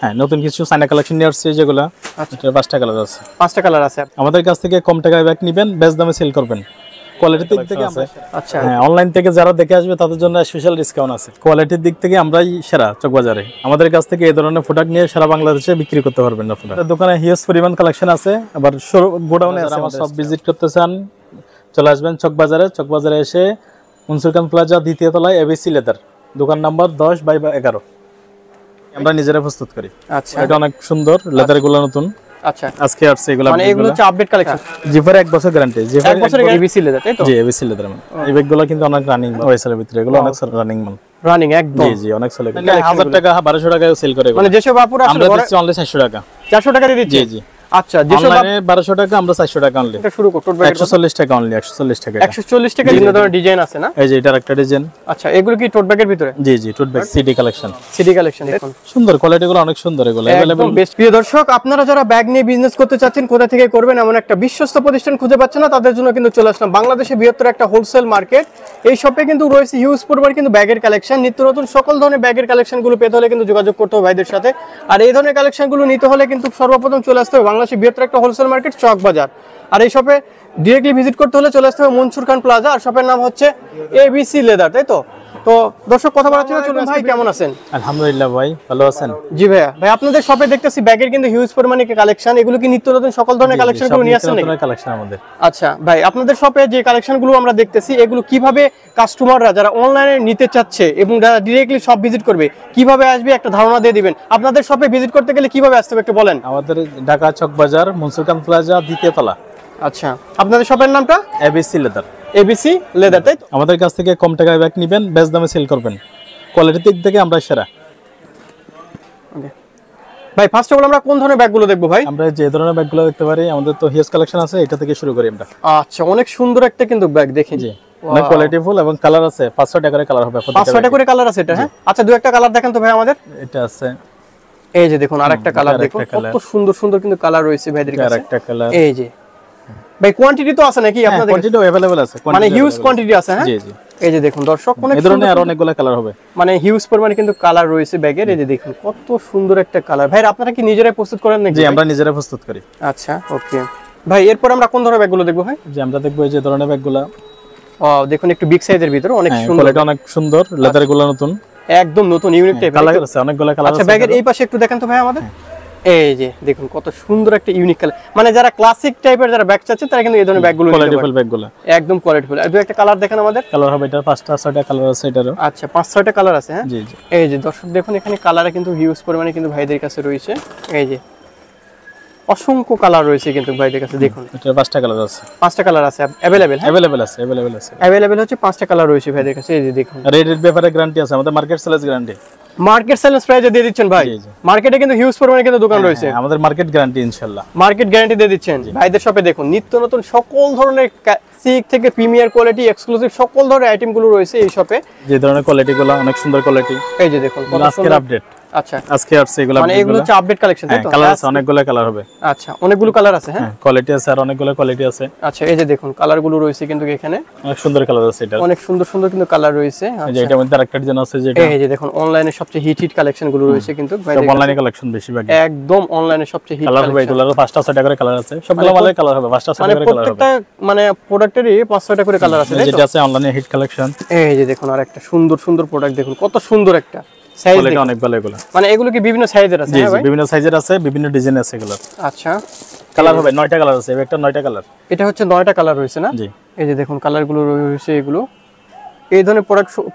হ্যাঁ, নতুন কিছু চায়না কালেকশন নিয়ে আসছে যেগুলো। আচ্ছা, 5টা কালার আছে। 5টা কালার আছে। আমাদের কাছ থেকে কম টাকায় ব্যাগ নেবেন, বেশ দামে সেল করবেন। কোয়ালিটির দিক থেকে আমরা আচ্ছা হ্যাঁ, অনলাইন থেকে যারা দেখে আসবে তাদের জন্য স্পেশাল ডিসকাউন্ট আছে। কোয়ালিটির দিক থেকে আমরাই সেরা চকবাজারে। আমাদের কাছ থেকে এই ধরনের প্রোডাক্ট নিয়ে সারা বাংলাদেশে বিক্রি করতে পারবেন আপনারা। দোকানে হিউজ পরিমাণ কালেকশন আছে, আবার গোডাউনে আছে। আমার সব ভিজিট করতে চান চলে আসবেন চকবাজারে। চকবাজারে এসে মনসুর খান প্লাজা 2য় তলায় এবিসি লেদার, দোকান নাম্বার 10/11। আমরা নিজেরা প্রস্তুত করি। আচ্ছা, এটা অনেক সুন্দর, লেদার গুলো নতুন। আচ্ছা, আজকে আসছে এগুলো। মানে এগুলো হচ্ছে আপডেট কালেকশন। জিফার 1 বছর গ্যারান্টি। জিফার 1 বছরের এবিসি লেদার, তাই তো? জি, এবিসি লেদার। এই ব্যাগগুলো কিন্তু অনেক রানিং ওয়েসের ভিতরে, এগুলো অনেক রানিং মাল। রানিং একদম। জি জি, অনেক চলে। 1000 টাকা 1200 টাকায় সেল করে। মানে যেসব আপুরা আমরা দিচ্ছি অনলি 400 টাকা। 400 টাকা দিয়ে দিচ্ছি। জি জি। আচ্ছা, যেসব অনলাইনে 1200 টাকা, আমরা 400 টাকা অনলি। এটা শুরু কর টোট ব্যাগ 140 টাকা অনলি। 140 টাকা। 140 টাকা বিভিন্ন ধরনের ডিজাইন আছে না? এই যে এটা একটা ডিজাইন। আচ্ছা, এগুলো কি টোট ব্যাগের ভিতরে? জি জি, tote bag CD collection. CD collection দেখুন, সুন্দর কোয়ালিটি গুলো, অনেক সুন্দর এগুলো। Available best. প্রিয় দর্শক, আপনারা যারা ব্যাগ নিয়ে বিজনেস করতে চাচ্ছেন, কোথা থেকে করবেন এমন একটা বিশ্বস্ত প্রতিষ্ঠান খুঁজে পাচ্ছেন না, তাদের জন্য কিন্তু চলে আসলাম বাংলাদেশে বৃহত্তর একটা হোলসেল মার্কেট। এই শপে কিন্তু রয়েছে হিউজ পরিমাণ কিন্তু ব্যাগের কালেকশন। নিত্য নতুন সকল ধরনের ব্যাগের কালেকশন গুলো পেতে হলে কিন্তু যোগাযোগ করতে হবে ভাইদের সাথে। আর এই ধরনের কালেকশন গুলো নিতে হলে কিন্তু সর্বপ্রথম চলে আসতে হবে বাংলাদেশে বৃহত্তর একটা হোলসেল মার্কেট চকবাজার। আর এই শপে ডিরেক্টলি ভিজিট করতে হলে চলে আসতে হবে মনসুর খান প্লাজা। আর শপের নাম হচ্ছে এবিসি লেদার, তাই তো? তো দর্শক, কথা বলার জন্য চলুন। ভাই কেমন আছেন? আলহামদুলিল্লাহ ভাই, ভালো আছেন? জি ভাইয়া। ভাই আপনাদের শপে দেখতেছি ব্যাগের কিন্তু হিউজ পরিমাণে কালেকশন। এগুলো কি নিত্য নতুন সকল ধরনের কালেকশন গুলো নিয়ে আসছেন নাকি? নতুন কালেকশন আমাদের। আচ্ছা ভাই, আপনাদের শপে যে কালেকশন গুলো আমরা দেখতেছি, এগুলো কিভাবে কাস্টমাররা যারা অনলাইনে নিতে চাচ্ছে এবং যারা ডিরেক্টলি শপ ভিজিট করবে কিভাবে আসবে একটা ধারণা দিয়ে দিবেন। আপনাদের শপে ভিজিট করতে গেলে কিভাবে আসতে হবে একটু বলেন। আমাদের ঢাকা চকবাজার মনসুর খান প্লাজা 2য় তলা। আচ্ছা, আপনাদের শপের নামটা? ABC leather. এবিসি লেদার, তাই তো? আমাদের কাছ থেকে কম টাকায় ব্যাগ নেবেন, বেশ দামে সেল করবেন। কোয়ালিটির দিক থেকে আমরা সেরা। ওকে ভাই, ফার্স্ট অফ অল আমরা কোন ধরনের ব্যাগগুলো দেখবো ভাই? আমরা যে ধরনের ব্যাগগুলো দেখতে পারি, আমাদের তো হিউজ কালেকশন আছে, এটা থেকে শুরু করি আমরা। আচ্ছা, অনেক সুন্দর একটা কিন্তু ব্যাগ দেখি। জি, অনেক কোয়ালিটিফুল এবং কালার আছে। 500 টাকা করে কালার হবে। 500 করে কালার আছে এটা? হ্যাঁ। আচ্ছা, দুই একটা কালার দেখেন তো ভাই আমাদের। এটা আছে, এই যে দেখুন আরেকটা কালার দেখুন, কত সুন্দর সুন্দর কিন্তু কালার রয়েছে ভাইদের কাছে। আরেকটা কালার। এই যে ভাই, কোয়ান্টিটি তো আছে নাকি আপনাদের? কোয়ান্টিটি अवेलेबल আছে, মানে হিউজ কোয়ান্টিটি আছে। হ্যাঁ জি জি। এই যে দেখুন দর্শক, অনেক এই ধরনের আর অনেকগুলো কালার হবে। মানে হিউজ পরিমাণে কিন্তু কালার রয়েছে ব্যাগের। এই যে দেখুন কত সুন্দর একটা কালার। ভাই আপনারা কি নিজেরাই প্রস্তুত করেন নাকি? জি, আমরা নিজেরা প্রস্তুত করি। আচ্ছা, ওকে ভাই। এরপর আমরা কোন ধরনের ব্যাগগুলো দেখবো ভাই? যে আমরা দেখবো এই যে ধরনের ব্যাগগুলো। ওয়াও, দেখুন একটু বিগ সাইজের ভিতর, অনেক সুন্দর। এটা অনেক সুন্দর, লেদার গুলো নতুন, একদম নতুন, ইউনিক টাইপের কালার আছে, অনেকগুলো কালার আছে। আচ্ছা, ব্যাগের এই পাশে একটু দেখেন তো ভাই আমাদের। এই যে দেখুন কত সুন্দর একটা ইউনিক কালার। মানে যারা ক্লাসিক টাইপের যারা ব্যাগ চাচ্ছে তারা কিন্তু এই ধরনের ব্যাগগুলো নিতে পারে। কোয়ালিটিফুল ব্যাগগুলো একদম কোয়ালিটিফুল। আর দুই একটা কালার দেখেন আমাদের। কালার হবে, এটা 5টা 6টা কালার আছে এটারও। আচ্ছা, 5-6টা কালার আছে। হ্যাঁ জি জি। এই যে দর্শক দেখুন, এখানে কালারে কিন্তু হিউজ পরিমাণে কিন্তু ভাইদের কাছে রয়েছে। এই যে অসংখ্য কালার রয়েছে কিন্তু ভাইদের কাছে। দেখুন এটা 5টা কালার আছে। 5টা কালার আছে अवेलेबल। হ্যাঁ अवेलेबल আছে, अवेलेबल আছে। अवेलेबल হচ্ছে 5টা কালার রয়েছে ভাইদের কাছে। এই যে দেখুন, রেটের ব্যাপারে গ্যারান্টি আছে, আমাদের market sales guarantee. Market sales প্রাইসে দিয়ে দিচ্ছেন ভাই? জি জি। মার্কেটে কিন্তু হিউজ পরিমাণে কিন্তু দোকান রয়েছে। আমাদের মার্কেট গ্যারান্টি ইনশাআল্লাহ। মার্কেট গ্যারান্টি দিয়ে দিচ্ছেন ভাইদের শপে। দেখুন নিত্য নতুন সকল ধরনের সিক থেকে প্রিমিয়ার কোয়ালিটি এক্সক্লুসিভ সকল ধরনের আইটেম গুলো রয়েছে এই শপে। যে ধরনের কোয়ালিটি গুলো অনেক সুন্দর কোয়ালিটি। এই যে দেখুন আজকের আপডেট। আচ্ছা, আজকে আসছে এগুলো। মানে এগুলো হচ্ছে আপডেট কালেকশন, তাই তো? কালার আছে, অনেকগুলো কালার হবে। আচ্ছা, অনেকগুলো কালার আছে। হ্যাঁ, কোয়ালিটি আছে, আর অনেকগুলো কোয়ালিটি আছে। আচ্ছা, এই যে দেখুন কালার গুলো রয়েছে কিন্তু এখানে অনেক সুন্দর কালার আছে। এটা অনেক সুন্দর সুন্দর কিন্তু কালার রয়েছে। এই যে এটার মধ্যে আরেকটা ডিজাইন আছে যেটা। এই যে দেখুন অনলাইনে সবচেয়ে হিট কালেকশন গুলো রয়েছে কিন্তু সব অনলাইনে কালেকশন বেশিরভাগ। একদম অনলাইনে সবচেয়ে হিট কালার হবে। এগুলো 5টা 6টা করে কালার আছে, সবগুলো মালের কালার হবে। 5টা 6টা করে কালার হবে। প্রত্যেকটা মানে প্রোডাক্টেরই 5-6টা করে কালার আছে, তাই তো? যেটা আছে অনলাইনে হিট কালেকশন। এই যে দেখুন আরেকটা সুন্দর সুন্দর প্রোডাক্ট দেখুন, কত সুন্দর একটা সাইজ। কোয়ালিটি অনেক ভালো এগুলো। মানে এগুলো কি বিভিন্ন সাইজের আছে? হ্যাঁ ভাই, বিভিন্ন সাইজের আছে, বিভিন্ন ডিজাইন আছে এগুলো। আচ্ছা, কালার হবে 9টা কালার আছে। একটা 9টা কালার। এটা হচ্ছে 9টা কালার রয়েছে না? জি। এই যে দেখুন কালার গুলো রয়েছে এগুলো। এই ধরনের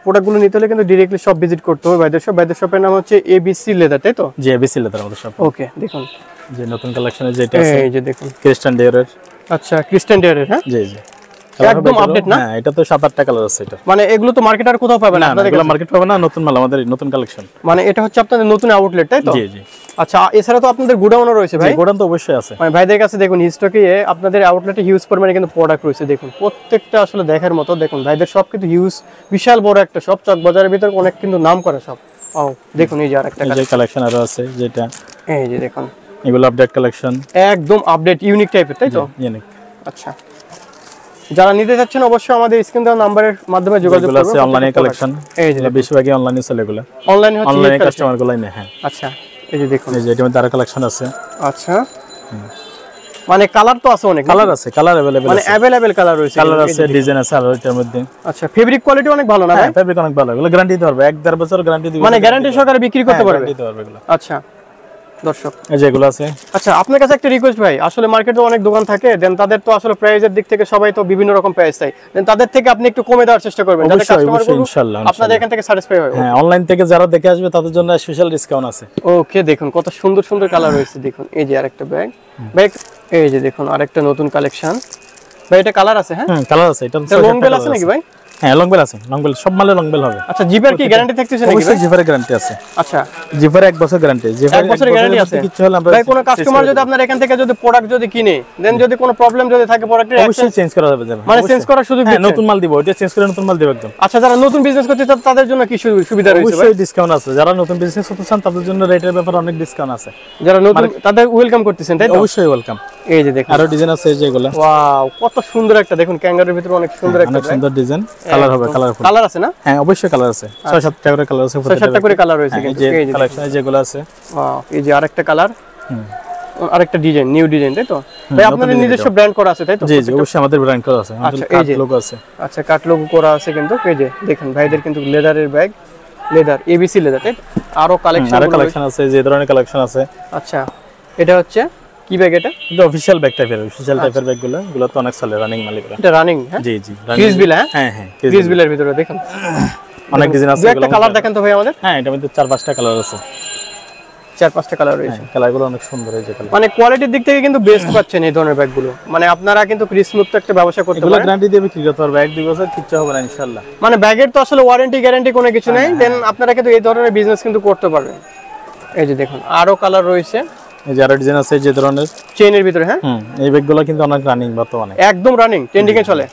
প্রোডাক্টগুলো নিতে হলে কিন্তু ডাইরেক্টলি শপ ভিজিট করতে হবে ভাইদের শপ। ভাইদের শপের নাম হচ্ছে এবিসি লেদার, তাই তো? জি, এবিসি লেদার আমাদের শপ। ওকে, দেখুন যে নতুন কালেকশনে যেটা আছে। এই যে দেখুন ক্রিস্টান ডিওরের। আচ্ছা, ক্রিস্টান ডিওরের। হ্যাঁ জি জি, একদম আপডেট না? হ্যাঁ, এটা তো 7-8টা কালার আছে। এটা মানে এগুলো তো মার্কেট আর কোথাও পাবে না আপনাদের এগুলো মার্কেট পাবে না, নতুন মাল, আমাদের নতুন কালেকশন। মানে এটা হচ্ছে আপনাদের নতুন আউটলেট, তাই তো? জি জি। আচ্ছা, এছাড়া তো আপনাদের গোডাউনও রয়েছে ভাই? গোডাউন তো অবশ্যই আছে। মানে ভাইদের কাছে দেখুন স্টকে আপনাদের আউটলেটে হিউজ পরিমাণে কিন্তু প্রোডাক্ট রয়েছে। দেখুন প্রত্যেকটা আসলে দেখার মতো। দেখুন ভাইদের সব কিন্তু হিউজ, বিশাল বড় একটা শপ, চক বাজারের ভিতর অনেক কিন্তু নাম করা শপ। ও দেখুন এই যে আরেকটা কালেকশন আরো আছে যেটা। এই যে দেখুন এগুলো আপডেট কালেকশন, একদম আপডেট ইউনিক টাইপের, তাই তো? ইউনিক। আচ্ছা, যারা নিতে যাচ্ছেন অবশ্যই আমাদের স্ক্রিন দেওয়া নাম্বারের মাধ্যমে যোগাযোগ করবেন। আছে অনলাইনে কালেকশন। এই যে বেশিরভাগই অনলাইনে চলে এগুলো। অনলাইনে হচ্ছে অনলাইনে কাস্টমার গুলাই নেয়। হ্যাঁ। আচ্ছা, এই যে দেখুন, এই যে এটার মধ্যে আরো কালেকশন আছে। আচ্ছা, মানে কালার তো আছে অনেক, কালার আছে, কালার अवेलेबल মানে আছে, अवेलेबल কালার রয়েছে, কালার আছে, ডিজাইন আছে আর এটার মধ্যে। আচ্ছা, ফেব্রিক কোয়ালিটি অনেক ভালো না ভাই? হ্যাঁ, ফেব্রিক অনেক ভালো, এগুলো গ্যারান্টি দিতে পারবে, 1-1.5 বছর গ্যারান্টি দিবে, মানে গ্যারান্টি সহকারে বিক্রি করতে পারবে? দিতে পারবে এগুলো। আচ্ছা দর্শক, এই যে এগুলো আছে। আচ্ছা আপনার কাছে একটা রিকোয়েস্ট ভাই, আসলে মার্কেটে অনেক দোকান থাকে, দেন তাদের তো আসলে প্রাইসের দিক থেকে সবাই তো বিভিন্ন রকম প্রাইস চাই, দেন তাদের থেকে আপনি একটু কমে দেওয়ার চেষ্টা করবেন যাতে অবশ্যই, কাস্টমার অবশ্যই, ইনশাআল্লাহ, আপনাদের এখান থেকে স্যাটিসফাই হয়। হ্যাঁ, অনলাইন থেকে যারা দেখে আসবে তাদের জন্য স্পেশাল ডিসকাউন্ট আছে। ওকে, দেখুন কত সুন্দর সুন্দর কালার রয়েছে, দেখুন এই যে আরেকটা ব্যাগ, এই যে দেখুন আরেকটা নতুন কালেকশন ভাই, এটা কালার আছে? হ্যাঁ কালার আছে, এটা লং বেল আছে নাকি ভাই? হ্যাঁ, লং বেল আছে, লং বেল সব মালে লং বেল হবে। আচ্ছা, জিপার কি গ্যারান্টি থাকতেছে নাকি ভাই? অবশ্যই জিপারের গ্যারান্টি আছে। আচ্ছা, জিপারে 1 বছর গ্যারান্টি, জিপারে 1 বছরের গ্যারান্টি আছে। কিছু হলে আমরা ভাই কোনো কাস্টমার যদি আপনার এখান থেকে যদি প্রোডাক্ট যদি কিনে, দেন যদি কোনো প্রবলেম যদি থাকে প্রোডাক্টের, অবশ্যই চেঞ্জ করা যাবে, মানে চেঞ্জ করার সুযোগ হ্যাঁ, দিচ্ছেন? নতুন মাল দিব, ওটা চেঞ্জ করে নতুন মাল দিব একদম। আচ্ছা, যারা নতুন বিজনেস করতে চান তাদের জন্য কি সুবিধা রয়েছে ভাই? অবশ্যই ডিসকাউন্ট আছে, যারা নতুন বিজনেস করতে চান তাদের জন্য রেটের ব্যাপারে অনেক ডিসকাউন্ট আছে। যারা নতুন তাদের ওয়েলকাম করতেছেন, তাই তো? অবশ্যই ওয়েলকাম। এই যে দেখুন আরো ডিজাইন আছে যেগুলো, ওয়াও কত সুন্দর একটা, দেখুন ক্যাঙ্গারুর ভিতরে অনেক সুন্দর একটা, অনেক সুন্দর ডিজাইন, কালার হবে, কালারফুল। কালার আছে না? হ্যাঁ, অবশ্যই কালার আছে, 6-7টা করে কালার আছে, 6-7টা করে কালার রয়েছে এই কিন্তু। যে এই যে কালেকশন যেগুলো আছে, ওয়াও, এই যে আরেকটা কালার, আরেকটা ডিজাইন, নিউ ডিজাইন, তাই তো ভাই? আপনাদের নিজস্ব ব্র্যান্ড করা আছে, তাই তো? জি জি, অবশ্যই আমাদের ব্র্যান্ড করা আছে, আমাদের আচ্ছা, এই যে লোগো আছে। আচ্ছা, কাট লোগো করা আছে কিন্তু। এই যে দেখুন ভাইদের কিন্তু লেদারের ব্যাগ, লেদার এবিসি লেদার, তাই তো? আরো কালেকশন, আরো কালেকশন আছে, যে ধরনের কালেকশন আছে। আচ্ছা, এটা হচ্ছে কি ব্যাগ? এটা এটা অফিশিয়াল ব্যাগ টাইপের, অফিশিয়াল টাইপের ব্যাগগুলো, এগুলো তো অনেক চলে, রানিং মালিকরা। এটা রানিং? হ্যাঁ, জি জি, ক্রিস বিল। হ্যাঁ হ্যাঁ, ক্রিস বিলের ভিতরে দেখুন অনেক ডিজাইন আছে, একটা কালার দেখেন তো ভাই আমাদের। হ্যাঁ, এটার মধ্যে 4-5টা কালার আছে, 4-5টা কালার রয়েছে, কালারগুলো অনেক সুন্দর, এই যে কালার। মানে কোয়ালিটির দিক থেকে কিন্তু বেস্ট পাচ্ছেন এই ধরনের ব্যাগগুলো, মানে আপনারা কিন্তু ক্রিসমুক্ত একটা ব্যবসা করতে এগুলো পারেন। গ্যারান্টি দিয়ে বিক্রি করতে পারবে, 1-2 বছর কিচ্ছু হবে না ইনশাআল্লাহ। মানে ব্যাগের তো আসলে ওয়ারেন্টি গ্যারান্টি কোনো কিছু নাই, দেন আপনারা কিন্তু এই ধরনের বিজনেস কিন্তু করতে পারবেন। এই যে দেখুন আরো কালার রয়েছে, এই যে আরো ডিজাইন আছে যে ধরনের চেইনের ভিতরে। হ্যাঁ, এই ব্যাগগুলো কিন্তু অনেক রানিং বর্তমানে, একদম রানিং, ট্রেন্ডিং এ চলে।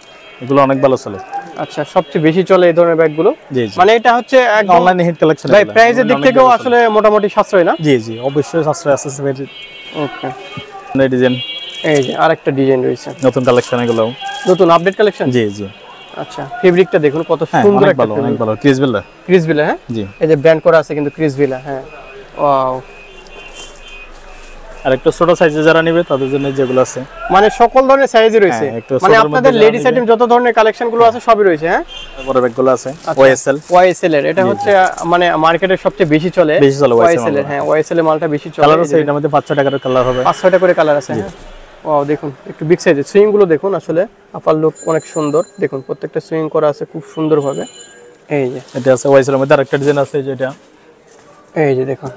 এগুলো অনেক ভালো চলে। আচ্ছা, সবচেয়ে বেশি চলে এই ধরনের ব্যাগগুলো। জি জি, মানে এটা হচ্ছে একদম অনলাইনে হিট কালেকশন। ভাই প্রাইসের দিক থেকেও আসলে মোটামুটি সাশ্রয় না? জি জি, অবশ্যই সাশ্রয় আছে। ওকে, এই ডিজাইন, এই যে আরেকটা ডিজাইন রয়েছে, নতুন কালেকশন, এগুলো নতুন আপডেট কালেকশন। জি জি, আচ্ছা, ফেব্রিকটা দেখুন কত সুন্দর অনেক একটা, ভালো, অনেক ভালো, ক্রিস বিল্ডার। Chris villa. হ্যাঁ, জি, এই যে ব্র্যান্ড করা আছে কিন্তু ক্রিস ভিলা। হ্যাঁ, ওয়াও। আর একটু ছোট সাইজে যারা নেবে তাদের জন্য যেগুলো আছে, মানে সকল ধরনের সাইজই রয়েছে, হ্যাঁ, একটু মানে ছোটর আপনাদের মধ্যে লেডিস আইটেম যত ধরনের কালেকশন গুলো আছে সবই রয়েছে। হ্যাঁ, বড় ব্যাগগুলো আছে, ওএসএল। ওয়াইএসএল এর এটা হচ্ছে মানে মার্কেটের সবচেয়ে বেশি চলে, ওয়াইএসএল এর। হ্যাঁ, ওয়াইএসএল এর মালটা বেশি চলে। কালার আছে, এটার মধ্যে 5-6টা করে কালার হবে, 5-6টা করে কালার আছে। হ্যাঁ, ওয়াও, দেখুন একটু বিগ সাইজের সুইং গুলো দেখুন, আসলে আপার লুক অনেক সুন্দর, দেখুন প্রত্যেকটা সুইং করা আছে খুব সুন্দর ভাবে। এই যে এটা আছে ওএসএল এর মধ্যে, আরেকটা ডিজাইন আছে যেটা, এই যে দেখুন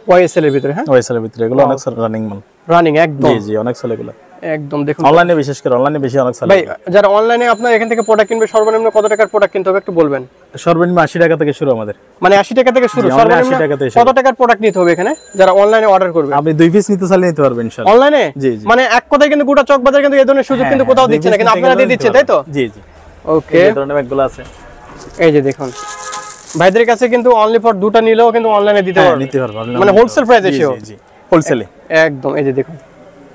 ওয়াইএসএল এর ভিতরে। হ্যাঁ, ওএসএল এর ভিতরে, এগুলো অনেক রানিং মাল। রানিং একদম। জি জি, অনেক চলে এগুলো, একদম দেখুন অনলাইনে, বিশেষ করে অনলাইনে বেশি অনেক চলে। ভাই, যারা অনলাইনে আপনার এখান থেকে প্রোডাক্ট কিনবে, সর্বনিম্ন কত টাকার প্রোডাক্ট কিনতে হবে একটু বলবেন? সর্বনিম্ন 80 টাকা থেকে শুরু আমাদের, মানে 80 টাকা থেকে শুরু। জি, সর্বনিম্ন 80 টাকা থেকে কত টাকার প্রোডাক্ট নিতে হবে এখানে যারা অনলাইনে অর্ডার করবে? আপনি 2 পিস নিতে চাইলে নিতে পারবেন ইনশাআল্লাহ অনলাইনে। জি জি, মানে এক কথায় কিন্তু গোটা চকবাজার কিন্তু এই ধরনের সুযোগ কিন্তু কোথাও দিচ্ছে না, কিন্তু আপনারা দিয়ে দিচ্ছেন, তাই তো? জি জি, ওকে, এই ধরনের ব্যাগগুলো আছে। এই যে দেখুন ভাইদের কাছে কিন্তু অনলি ফর দুটো নিলেও কিন্তু অনলাইনে দিতে পারবেন, নিতে পারবেন, মানে হোলসেল প্রাইস এসেও। জি জি, হোলসেলে একদম। এই যে দেখুন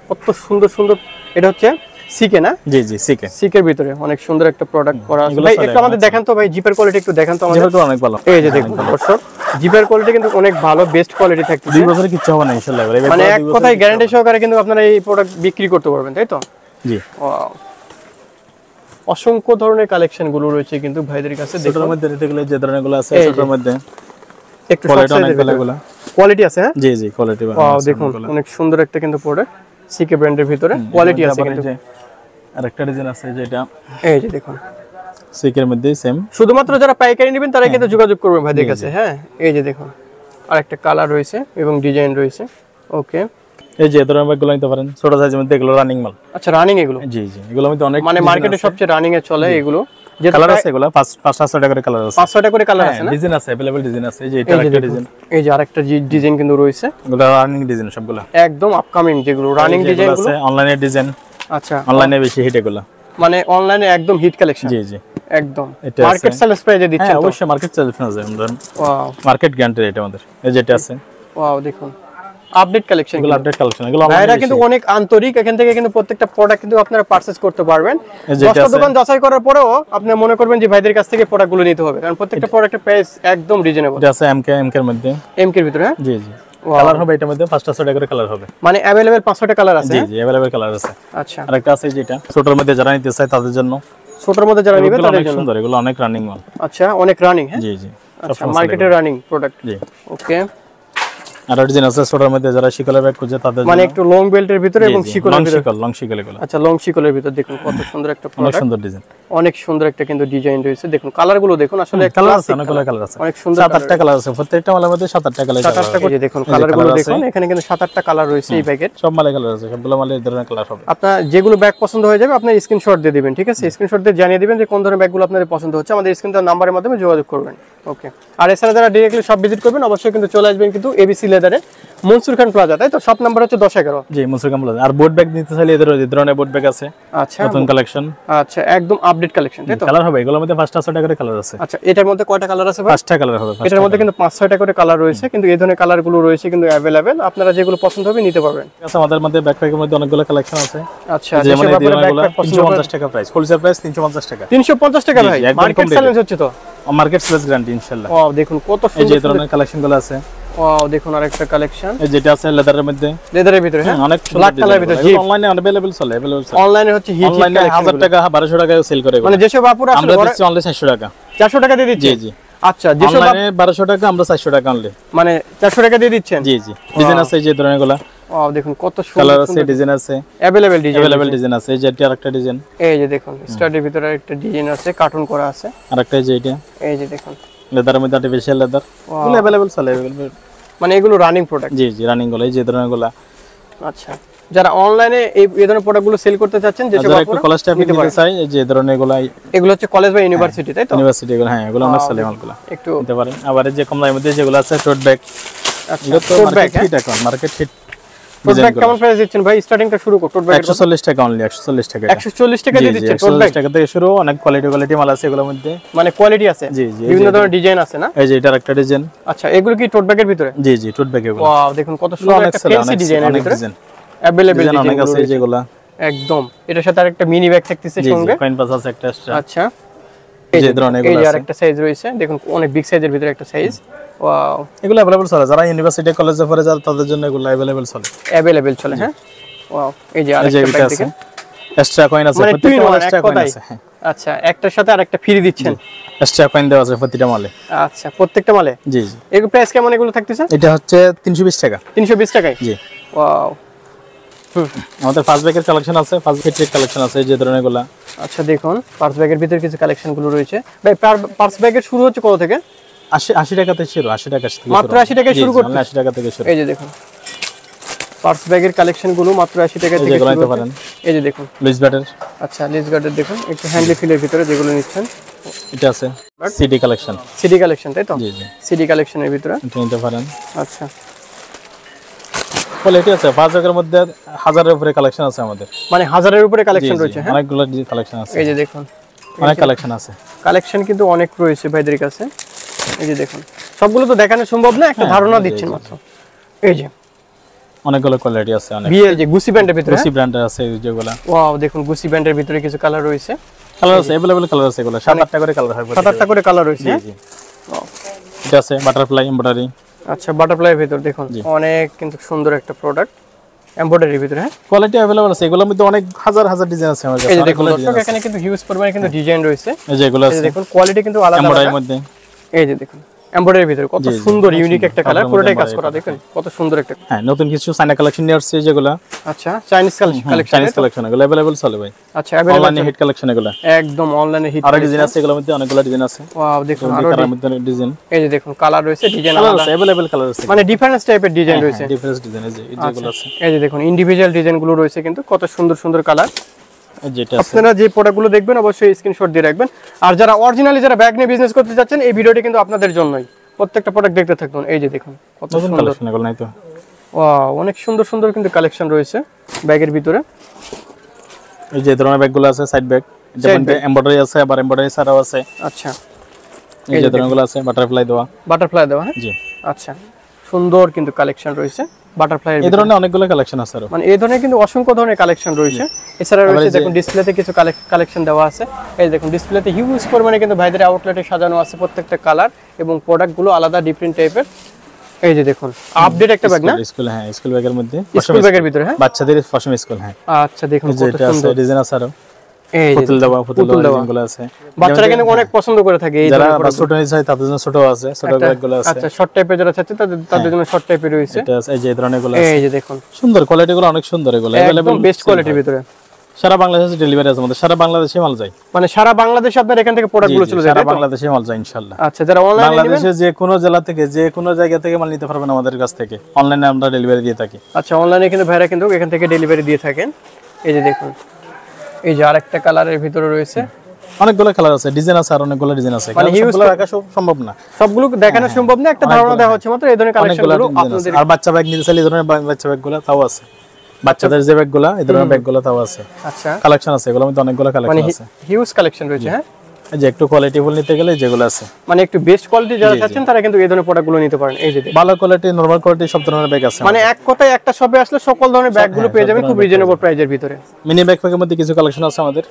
কত সুন্দর সুন্দর, এটা হচ্ছে সিকে না? জি জি, সিকে, সিকের ভিতরে অনেক সুন্দর একটা প্রোডাক্ট করা আছে। ভাই একটু আমাদের দেখান তো ভাই, জিপের কোয়ালিটি একটু দেখান তো আমাদের। যেটা অনেক ভালো। এই যে দেখুন দর্শক, জিপের কোয়ালিটি কিন্তু অনেক ভালো, বেস্ট কোয়ালিটি থাকছে। 2 বছরে কিচ্ছু হবে না ইনশাআল্লাহ, মানে এক কথায় গ্যারান্টি সহকারে কিন্তু আপনারা এই প্রোডাক্ট বিক্রি করতে পারবেন, তাই তো? জি, ওয়াও, অসংখ্য ধরনের কালেকশন গুলো রয়েছে কিন্তু ভাইদের কাছে। ছোটর মধ্যে এগুলো যে ধরনের গুলো আছে, ছোটর মধ্যে একটু কোয়ালিটি অনেক ভালো, এগুলো কোয়ালিটি আছে। হ্যাঁ, জি জি, কোয়ালিটি ভালো। ওয়াও, দেখুন অনেক সুন্দর একটা কিন্তু প্রোডাক্ট, সিকে ব্র্যান্ডের ভিতরে কোয়ালিটি আছে কিন্তু। আরেকটা ডিজাইন আছে যেটা, এই যে দেখুন সিকের মধ্যে সেম, শুধুমাত্র যারা পাইকারি নেবেন তারাই কিন্তু যোগাযোগ করবেন ভাইদের কাছে। হ্যাঁ, এই যে দেখুন আরেকটা কালার রয়েছে এবং ডিজাইন রয়েছে। ওকে, এই যে ধরনের ব্যাগগুলো নিতে পারেন, ছোট সাইজের মধ্যে, এগুলো রানিং মাল। আচ্ছা, রানিং এগুলো? জি জি, এগুলো মধ্যে অনেক মানে মার্কেটে সবচেয়ে রানিং এ চলে এগুলো, যে কালার আছে, এগুলো 5-7 টাকা করে কালার আছে, 5-6টা করে কালার আছে না? ডিজাইন আছে, अवेलेबल ডিজাইন আছে। এই যে এটা একটা ডিজাইন, এই যে আরেকটা ডিজাইন কিন্তু রয়েছে, এগুলো রানিং ডিজাইন সবগুলো, একদম আপকামিং যেগুলো রানিং ডিজাইন গুলো আছে। অনলাইনে ডিজাইন, আচ্ছা, অনলাইনে বেশি হিট এগুলো, মানে অনলাইনে একদম হিট কালেকশন। জি জি, একদম এটা মার্কেট সেলস প্রাইসে দিচ্ছেন হ্যাঁ, তো? অবশ্যই মার্কেট সেলস আছে, আমরা ওয়াও, মার্কেট গ্যারান্টি এটা আমাদের। এই যেটা আছে, ওয়াও, দেখুন আপডেট কালেকশন, এগুলো আপডেট কালেকশন, এগুলো ভাইরা কিন্তু অনেক আন্তরিক, এখান থেকে কিন্তু প্রত্যেকটা প্রোডাক্ট কিন্তু আপনারা পারচেজ করতে পারবেন। যেটা 10টা আছে, দোকান যাচাই করার পরেও আপনি মনে করবেন যে ভাইদের কাছ থেকে প্রোডাক্টগুলো নিতে হবে, কারণ প্রত্যেকটা প্রোডাক্টের প্রাইস একদম রিজনেবল। এটা আছে এমকে এর মধ্যে, এমকে এর ভিতরে। হ্যাঁ, জি জি, কালার হবে এটার মধ্যে 5-6টা করে কালার হবে। মানে अवेलेबल 500টা কালার আছে? জি জি अवेलेबल কালার আছে। আচ্ছা, আর একটা আছে যেটা ছোটর মধ্যে যারা নিতে চায় তাদের জন্য। ছোটর মধ্যে যারা নেবে তাদের অনেক জন্য। সুন্দর, এগুলো অনেক রানিং মাল। আচ্ছা, অনেক রানিং। হ্যাঁ জি জি, আচ্ছা, মার্কেটে রানিং প্রোডাক্ট। জি ওকে। আর ডিজাইন আছে ছোটর মধ্যে যারা শিকলের ব্যাগ খুঁজে তাদের জন্য। মানে একটু লং বেল্টের ভিতরে এবং শিকলের ভিতরে। লং শিকল এগুলো। আচ্ছা, লং শিকলের ভিতর দেখুন কত সুন্দর একটা অনেক প্রোডাক্ট। সুন্দর ডিজাইন। অনেক সুন্দর একটা কিন্তু ডিজাইন রয়েছে। দেখুন কালার গুলো দেখুন, আসলে কালার আছে, অনেকগুলো কালার আছে। অনেক সুন্দর 7-8টা কালার আছে, প্রত্যেকটা মালের মধ্যে 7-8টা কালার আছে। 7-8টা করে দেখুন কালার গুলো দেখুন, এখানে কিন্তু 7-8টা কালার রয়েছে এই ব্যাগের। সব মালে কালার আছে, সবগুলো মালে এই ধরনের কালার হবে। আপনার যেগুলো ব্যাগ পছন্দ হয়ে যাবে আপনি স্ক্রিনশট দিয়ে দিবেন, ঠিক আছে? স্ক্রিনশট দিয়ে জানিয়ে দিবেন যে কোন ধরনের ব্যাগগুলো আপনাদের পছন্দ হচ্ছে, আমাদের স্ক্রিনটার নাম্বারের মাধ্যমে যোগাযোগ করবেন। ওকে। আর এছাড়া যারা ডাইরেক্টলি সব ভিজিট করবেন অবশ্যই কিন্তু চলে আসবেন কিন্তু এবিসি লেদারে, মনসুর খান প্লাজা, তাই তো? শপ নাম্বার হচ্ছে 10-11। জি, মনসুর খান প্লাজা। আর বোট ব্যাগ নিতে চাইলে এই ধরনের বোট ব্যাগ আছে। আচ্ছা, নতুন কালেকশন। আচ্ছা, একদম আপডেট কালেকশন, তাই তো? কালার হবে এগুলোর মধ্যে 5-6টা করে কালার আছে। আচ্ছা, এটার মধ্যে কয়টা কালার আছে ভাই? 5টা কালার হবে। এটার মধ্যে কিন্তু 5-6টা করে কালার রয়েছে, কিন্তু এই ধরনের কালার গুলো রয়েছে কিন্তু अवेलेबल, আপনারা যেগুলো পছন্দ হবে নিতে পারবেন। আচ্ছা, আমাদের মধ্যে ব্যাকপ্যাকের মধ্যে অনেকগুলো কালেকশন আছে। আচ্ছা, যেমন এই ব্যাগগুলো ধরনেরগুলো 350 টাকা প্রাইস, হোলসেল প্রাইস 350 টাকা। 350 টাকা ভাই, মার্কেট চ্যালেঞ্জ হচ্ছে তো। মার্কেট সেলস গ্যারান্টি ইনশাআল্লাহ। ওয়াও, দেখুন কত এই যে সুন্দর ধরনের কালেকশনগুলো আছে। ওয়াও, দেখুন আরেকটা কালেকশন, এই যেটা আছে লেদারের মধ্যে, লেদারের ভিতরে। হ্যাঁ, অনেক ব্ল্যাক কালারের ভিতরে। জি, অনলাইনে अवेलेबल চলে, অনলাইনে হচ্ছে হিট অনলাইনে 1000 টাকা 1200 টাকায় সেল করে। মানে যেসব আপুরা আমরা আসলে দিচ্ছি অনলি 400 টাকা। 400 টাকা দিয়ে দিচ্ছেন? জি জি। আচ্ছা, যেসব অনলাইনে 1200 টাকা, আমরা 400 টাকা অনলি। মানে 400 টাকা দিয়ে দিচ্ছেন? জি জি। ডিজাইন আছে এই যে ধরনেরগুলো। ওয়াও, দেখুন কত সুন্দর কালার আছে, ডিজাইন আছে, अवेलेबल ডিজাইন। अवेलेबल ডিজাইন আছে। এই যে এটা আরেকটা ডিজাইন। এই যে দেখুন স্টার্টের ভিতরে একটা ডিজাইন আছে, কার্টুন করা আছে। আরেকটা এই যে এটা এই যে দেখুন লেদারের মধ্যে আর্টিফিশিয়াল লেদার। এগুলো अवेलेबल চলে, अवेलेबल। মানে এগুলো রানিং প্রোডাক্ট? জি জি, রানিং গুলো এই যে ধরনেরগুলো। আচ্ছা, যারা অনলাইনে এই ধরনের প্রোডাক্টগুলো সেল করতে চাচ্ছেন, যেসব যারা একটু আপনারা কলেজ টাইপের নিতে চাই, এই যে ধরনেরগুলো, এগুলো হচ্ছে কলেজ বা ইউনিভার্সিটি, তাই তো? ইউনিভার্সিটি এগুলো। হ্যাঁ, এগুলো অনেক চলে মালগুলো, একটু নিতে পারেন। আবার এই যে কম দামের মধ্যে যেগুলো আছে টোট ব্যাগ। আচ্ছা, এগুলো তো টোট ব্যাগ। মার্কেট হিট, এখন মার্কেট হিট। টোট ব্যাগ কেমন প্রাইস দিচ্ছেন ভাই? স্টার্টিংটা শুরু কর টোট ব্যাগ 140 টাকা অনলি, 140 টাকা। 140 টাকা দিয়ে দিচ্ছেন টোট ব্যাগ? 140 টাকা থেকে শুরু, অনেক কোয়ালিটি মাল আছে এগুলোর মধ্যে। মানে কোয়ালিটি আছে? জি জি। বিভিন্ন ধরনের ডিজাইন আছে না? এই যে এটা আরেকটা ডিজাইন। আচ্ছা, এগুলো কি টোট ব্যাগের ভিতরে? জি জি, টোট ব্যাগ এগুলো। ওয়াও, দেখুন কত সুন্দর একটা ফ্যান্সি ডিজাইনের ভিতরে अवेलेबल ডিজাইন অনেক আছে যেগুলো। একদম। এটার সাথে আরেকটা মিনি ব্যাগ থাকতেছে সঙ্গে। জি, কয়েন পাস আছে একটা এক্সট্রা। আচ্ছা, এই যে ধরনের এগুলো এই যে আছে। আরেকটা সাইজ রয়েছে, দেখুন অনেক বিগ সাইজের ভিতরে একটা সাইজ। ওয়াও, এগুলো अवेलेबल চলে, যারা ইউনিভার্সিটি কলেজে পড়ে যারা তাদের জন্য এগুলো अवेलेबल চলে। अवेलेबल চলে। হ্যাঁ, ওয়াও, এই যে আরেকটা ব্যাগ দেখেন, এক্সট্রা কয়েন আছে, মানে প্রত্যেকটা মালে এক্সট্রা এক্সট্রা কয়েন আছে। হ্যাঁ, আচ্ছা, একটার সাথে আরেকটা ফ্রি দিচ্ছেন? এক্সট্রা কয়েন দেওয়া আছে প্রত্যেকটা মালে। আচ্ছা, প্রত্যেকটা মালে? জি জি। এগুলো প্রাইস কেমন এগুলো থাকতেছে? এটা হচ্ছে 320 টাকা। 320 টাকায়? জি। ওয়াও। আমাদের ফার্স্ট ব্যাগের কালেকশন আছে, ফার্স্ট ফিটের কালেকশন আছে, এই যে ধরনের এগুলা। আচ্ছা, দেখুন পার্স ব্যাগের ভিতরে কিছু কালেকশন গুলো রয়েছে। ভাই পার্স ব্যাগের শুরু হচ্ছে কত থেকে? 80 টাকা থেকে শুরু, 80 টাকা থেকে মাত্র 80 টাকায় শুরু করতে? 80 টাকা থেকে শুরু। এই যে দেখুন পার্স ব্যাগের কালেকশন গুলো মাত্র 80 টাকা থেকে শুরু নিতে পারেন। এই যে দেখুন লুইস ব্যাটার। আচ্ছা, লিজ গার্ডের দেখুন একটু হ্যান্ডলি ফিলের ভিতরে যেগুলো নিচ্ছেন। এটা আছে সিডি কালেকশন। সিডি কালেকশন, তাই তো? জি জি। সিডি কালেকশনের ভিতরে এটা নিতে পারেন। আচ্ছা, কোয়ালিটি আছে, 5 টাকার মধ্যে 1000 এর উপরে কালেকশন আছে আমাদের। মানে 1000 এর উপরে কালেকশন রয়েছে? হ্যাঁ, অনেকগুলো কালেকশন আছে। এই যে দেখুন অনেক কালেকশন আছে, কালেকশন কিন্তু অনেক রয়েছে ভাইদের কাছে। এই যে দেখুন, সবগুলো তো দেখানো সম্ভব না, একটা ধারণা দিচ্ছেন মাত্র। এই যে অনেকগুলো কোয়ালিটি আছে, অনেক। বিএল যে গুসি ব্র্যান্ডের ভিতরে, গুসি ব্র্যান্ডের আছে যেগুলো। ওয়াও, দেখুন গুসি ব্র্যান্ডের ভিতরে কিছু কালার রয়েছে। কালার আছে, अवेलेबल কালার আছে এগুলো। 7-8টা করে কালার হয়। 7-8টা করে কালার রয়েছে। জি জি। এটা আছে বাটারফ্লাই এমব্রয়ডারি। আচ্ছা, বাটারফ্লাইয়ের ভিতর দেখুন অনেক কিন্তু সুন্দর একটা প্রোডাক্ট এমব্রয়ডারির ভিতরে। হ্যাঁ, কোয়ালিটি अवेलेबल আছে, এগুলোর মধ্যে অনেক হাজার হাজার ডিজাইন আছে আমাদের কাছে। এই যে দেখুন দর্শক, এখানে কিন্তু হিউজ পরিমাণে কিন্তু ডিজাইন রয়েছে। এই যে এগুলো এই আছে, যে দেখুন কোয়ালিটি কিন্তু আলাদা এমব্রয়ডারির আলাদা। মধ্যে। এই যে দেখুন এমব্রয়ডারির ভিতরে কত সুন্দর ইউনিক একটা কালার, পুরোটাই কাজ করা। দেখুন কত সুন্দর একটা। হ্যাঁ, নতুন কিছু চায়না কালেকশন নিয়ে আসছে যেগুলো। আচ্ছা, চাইনিজ কালেকশন। চাইনিজ কালেকশন এগুলো अवेलेबल চলে ভাই। আচ্ছা, अवेलेबल অনলাইনে হিট কালেকশন এগুলো। একদম অনলাইনে হিট। আর ডিজাইন আছে এগুলোর মধ্যে, অনেকগুলো ডিজাইন আছে। ওয়াও, দেখুন আরো কালার মধ্যে ডিজাইন। এই যে দেখুন কালার রয়েছে, ডিজাইন কালার আলাদা আছে, अवेलेबल কালার আছে। মানে ডিফারেন্স টাইপের ডিজাইন রয়েছে। ডিফারেন্স ডিজাইন এই যে যেগুলো আছে। এই যে দেখুন ইন্ডিভিজুয়াল ডিজাইনগুলো রয়েছে কিন্তু কত সুন্দর সুন্দর কালার। যেটা আছে আপনারা যে প্রোডাক্টগুলো দেখবেন অবশ্যই স্ক্রিনশট দিয়ে রাখবেন। আর যারা অরিজিনালি যারা ব্যাগ নিয়ে বিজনেস করতে যাচ্ছেন, এই ভিডিওটি কিন্তু আপনাদের জন্যই। প্রত্যেকটা প্রোডাক্ট দেখতে থাকুন। এই যে দেখুন কত নতুন সুন্দর কালেকশন এগুলো নাই তো। ওয়াও, অনেক সুন্দর সুন্দর কিন্তু কালেকশন রয়েছে ব্যাগের ভিতরে। এই যে ধরনের ব্যাগগুলো আছে, সাইড ব্যাগ, যেমন এমব্রয়ডারি আছে, আবার এমব্রয়ডারি ছাড়াও আছে। আচ্ছা, এই যে ধরনেরগুলো আছে বাটারফ্লাই দেওয়া। বাটারফ্লাই দেওয়া। হ্যাঁ, জি। আচ্ছা, সুন্দর কিন্তু কালেকশন রয়েছে বাটারফ্লাই। এই ধরনের অনেকগুলো কালেকশন আছে আরো। মানে এই ধরনের কিন্তু অসংখ্য ধরনের কালেকশন রয়েছে। এছাড়া রয়েছে দেখুন ডিসপ্লেতে কিছু কালেকশন দেওয়া আছে। এই দেখুন ডিসপ্লেতে হিউজ পরিমাণে কিন্তু ভাইদের আউটলেটে সাজানো আছে প্রত্যেকটা কালার এবং প্রোডাক্টগুলো আলাদা ডিফারেন্ট টাইপের। এই যে দেখুন আপডেট একটা ব্যাগ না, স্কুল, হ্যাঁ স্কুল ব্যাগের মধ্যে, স্কুল ব্যাগের ভিতরে, হ্যাঁ বাচ্চাদের পশম স্কুল, হ্যাঁ। আচ্ছা দেখুন কত যেটা আছে সুন্দর ডিজাইন আছে আরো, এই যে পুতুল দেওয়া গুলো আছে, বাচ্চারা কিন্তু অনেক পছন্দ করে থাকে এই যারা ধরনের ছোট নিতে চায় তাদের জন্য ছোট আছে, ছোট ব্যাগগুলো আছে। আচ্ছা শর্ট টাইপের যারা চাচ্ছে তাদের জন্য শর্ট টাইপের রয়েছে, এটা আছে এই যে এই ধরনের গুলো আছে, এই যে দেখুন সুন্দর কোয়ালিটি গুলো, অনেক সুন্দর, এগুলো একদম বেস্ট কোয়ালিটির ভিতরে। সারা বাংলাদেশে ডেলিভারি আছে আমাদের, সারা বাংলাদেশে মাল যায়, মানে সারা বাংলাদেশে আপনার এখান থেকে প্রোডাক্ট গুলো চলে যায়, সারা বাংলাদেশে মাল যায় ইনশাআল্লাহ। আচ্ছা যারা অনলাইনে নেবেন, বাংলাদেশে যে কোনো জেলা থেকে যে কোনো জায়গা থেকে মাল নিতে পারবেন আমাদের কাছ থেকে, অনলাইনে আমরা ডেলিভারি দিয়ে থাকি। আচ্ছা অনলাইনে কিন্তু ভাইরা কিন্তু এখান থেকে ডেলিভারি দিয়ে থাকেন। এই যে দেখুন এই যে আরেকটা কালারের ভিতরে রয়েছে, অনেকগুলো কালার আছে, ডিজাইন আছে, আর অনেকগুলো ডিজাইন আছে, মানে সবগুলো রাখা সম্ভব না, সবগুলো দেখানো সম্ভব না, একটা ধারণা দেওয়া হচ্ছে মাত্র এই ধরনের কালেকশনগুলো আপনাদের। আর বাচ্চা ব্যাগ নিতে চাইলে এই ধরনের বাচ্চা ব্যাগগুলো তাও আছে, বাচ্চাদের যে ব্যাগগুলো এই ধরনের ব্যাগগুলো তাও আছে। আচ্ছা কালেকশন আছে, এগুলোর মধ্যে অনেকগুলো কালেকশন আছে, হিউজ কালেকশন রয়েছে। হ্যাঁ এই যে একটু কোয়ালিটি ফুল নিতে গেলে যেগুলো আছে, মানে একটু বেস্ট কোয়ালিটি যারা চাচ্ছেন তারা কিন্তু এই ধরনের প্রোডাক্টগুলো নিতে পারেন। এই যে ভালো কোয়ালিটি, নরমাল কোয়ালিটি সব ধরনের ব্যাগ আছে, মানে এক কথায় একটা শপে আসলে সকল ধরনের ব্যাগগুলো পেয়ে যাবেন খুব রিজনেবল প্রাইজের ভিতরে। মিনি ব্যাকপ্যাকের মধ্যে কিছু কালেকশন আছে আমাদের,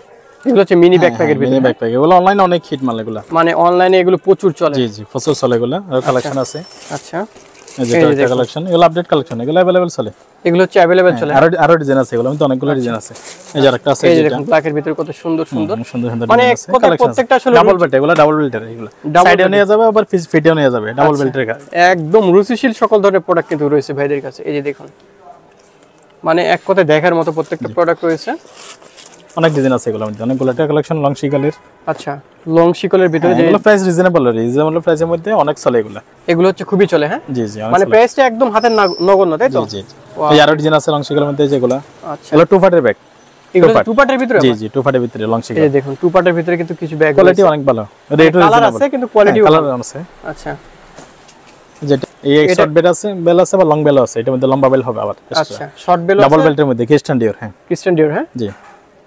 এগুলো হচ্ছে মিনি ব্যাকপ্যাকের ভিতরে, মিনি ব্যাকপ্যাক, এগুলো অনলাইনে অনেক হিট মাল এগুলো, মানে অনলাইনে এগুলো প্রচুর চলে। জি জি প্রচুর চলে এগুলো, আর কালেকশন আছে। আচ্ছা এই যে একটা কালেকশন, এগুলো আপডেট কালেকশন, এগুলো अवेलेबल চলে, এগুলো হচ্ছে अवेलेबल চলে, আরো ডিজাইন আছে, এগুলো মধ্যে অনেকগুলো ডিজাইন আছে। এই যে আরেকটা আছে, এই যে দেখুন ব্ল্যাকের ভিতরে কত সুন্দর সুন্দর সুন্দর সুন্দর মানে ডিজাইন আছে, কালেকশন প্রত্যেকটা আসলে ডাবল বেল্ট, এগুলো ডাবল বেল্টের, এগুলো সাইডেও নিয়ে যাবে আবার ফিটেও নিয়ে যাবে, ডাবল বেল্টের কাজ, একদম রুচিশীল সকল ধরনের প্রোডাক্ট কিন্তু রয়েছে ভাইদের কাছে। এই যে দেখুন মানে এক কথায় দেখার মতো প্রত্যেকটা প্রোডাক্ট রয়েছে, অনেক ডিজাইন আছে এগুলোর মধ্যে, অনেকগুলো কালেকশন লং শিকালের। আচ্ছা লং শিকলের ভিতরে যে এগুলো প্রাইস রিজনেবল প্রাইসের মধ্যে অনেক চলে এগুলো, এগুলো হচ্ছে খুবই চলে। হ্যাঁ জি জি মানে প্রাইসটা একদম হাতের নগণ্য, তাই তো? জি জি এই আরো ডিজাইন আছে লং শিকালের মধ্যে, যেগুলো আচ্ছা এগুলো টু পার্টের ব্যাগ, এগুলো টু পার্টের ভিতরে, জি জি টু পার্টের ভিতরে লং শিকাল। এই দেখুন টু পার্টের ভিতরে কিন্তু কিছু ব্যাগ কোয়ালিটি অনেক ভালো, রেটও কালার রিজনেবল আছে কিন্তু কোয়ালিটি কালার আছে। আচ্ছা যেটা এই শর্ট বেল আছে, বেল আছে বা লং বেল আছে, এটার মধ্যে লম্বা বেল হবে আবার, আচ্ছা শর্ট বেল ডাবল বেল্টের মধ্যে ক্রিস্টান ডিওর, হ্যাঁ ক্রিস্টিয়ান ডিওর, হ্যাঁ জি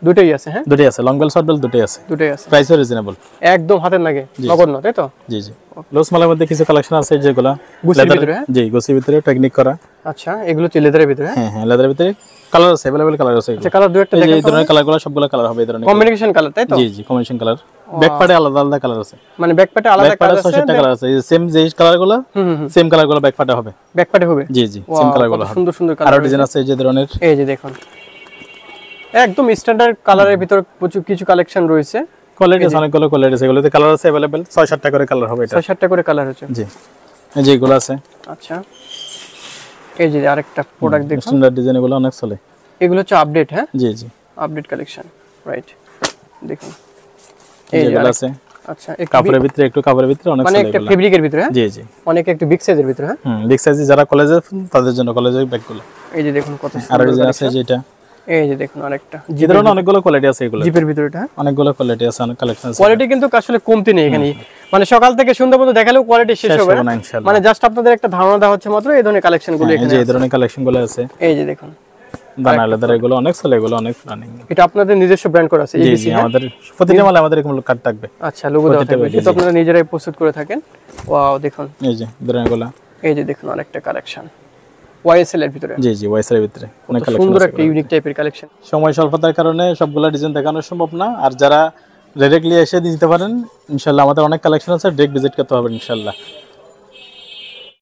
দুটোই আছে। হ্যাঁ দুটোই আছে, লং বেল শর্ট বেল দুটোই আছে, দুটোই আছে, প্রাইসও রিজনেবল, একদম হাতের নাগে নগণ্য, তাই তো? জি জি লুজ মালের মধ্যে কিছু কালেকশন আছে, যেগুলো গুছির ভিতরে, হ্যাঁ জি গুছির ভিতরে টেকনিক করা। আচ্ছা এগুলো হচ্ছে লেদারের ভিতরে, হ্যাঁ হ্যাঁ লেদারের ভিতরে কালার আছে, अवेलेबल কালার আছে, আচ্ছা কালার দুই একটা এই যে দেখেন এই ধরনের কালারগুলো সবগুলো কালার হবে, এই ধরনের কম্বিনেশন কালার, তাই তো? জি জি কম্বিনেশন কালার, ব্যাক পার্টে আলাদা আলাদা কালার আছে, মানে ব্যাক প্যাটে আলাদা ব্যাক পার্টে কালার আছে, 6-7টা কালার আছে, এই সেম যে কালারগুলো সেম কালারগুলো ব্যাক পার্টে হবে, ব্যাক প্যাটে হবে, জি জি সেম কালারগুলো হবে। সুন্দর সুন্দর আরো কালার ডিজাইন আছে এই যে ধরনের, এই যে দেখুন একদম স্ট্যান্ডার্ড কালারের ভিতর প্রচুর কিছু কালেকশন রয়েছে, কোয়ালিটি আছে, অনেকগুলো কোয়ালিটি আছে, এগুলোতে কালার আছে अवेलेबल, 6-7টা করে কালার হবে, এটা 6-7টা করে কালার হচ্ছে। জি এই যে এগুলো আছে, আচ্ছা এই যে আরেকটা প্রোডাক্ট দেখুন, স্ট্যান্ডার্ড ডিজাইন, এগুলো অনেক চলে, এগুলো হচ্ছে আপডেট। হ্যাঁ জি জি আপডেট কালেকশন, রাইট দেখুন এই যেগুলো আছে, আচ্ছা কাপড়ের ভিতরে, একটু কাপড়ের ভিতরে অনেক মানে চলে একটা এগুলো, ফেব্রিকের ভিতরে, হ্যাঁ জি জি অনেক একটু বিগ সাইজের ভিতরে। হ্যাঁ বিগ সাইজে যারা কলেজে তাদের জন্য কলেজের ব্যাগগুলো, এই যে দেখুন কত আরো সুন্দর ডিজাইন আছে, যেটা এই যে দেখুন আরেকটা যে ধরনের অনেকগুলো কোয়ালিটি আছে, এগুলো জিপের ভিতরে, হ্যাঁ অনেকগুলো কোয়ালিটি আছে, অনেক কালেকশন আছে, কোয়ালিটি কিন্তু আসলে কমতি নেই এখানে, মানে সকাল থেকে সন্ধ্যা পর্যন্ত দেখালেও কোয়ালিটি শেষ হবে না, না ইনশাআল্লাহ। মানে জাস্ট আপনাদের একটা ধারণা দেওয়া হচ্ছে মাত্র এই ধরনের কালেকশন গুলো এই এখানে যে এই ধরনের কালেকশন গুলো আছে, এই যে দেখুন দানা লেদার, এগুলো অনেক চলে, এগুলো অনেক রানিং, এটা আপনাদের নিজস্ব ব্র্যান্ড করা আছে জি ABC, জি আমাদের প্রতিটা মালে আমাদের এরকম কার্ড থাকবে, আচ্ছা লোগো দেওয়া থাকবে, যেটা আপনারা নিজেরাই প্রস্তুত করে থাকেন। ওয়াও দেখুন এই যে ধরনেরগুলো, এই যে দেখুন আরেকটা কালেকশন YSL এর ভিতরে, জি জি ওয়াইসের ভিতরে অনেক কালেকশন সুন্দর আছে, একটা ইউনিক টাইপের কালেকশন। সময় স্বল্পতার কারণে সবগুলা ডিজাইন দেখানো সম্ভব না, আর যারা ডাইরেক্টলি এসে দিতে পারেন ইনশাআল্লাহ, আমাদের অনেক কালেকশন আছে, ডাইরেক্ট ভিজিট করতে হবে ইনশাআল্লাহ।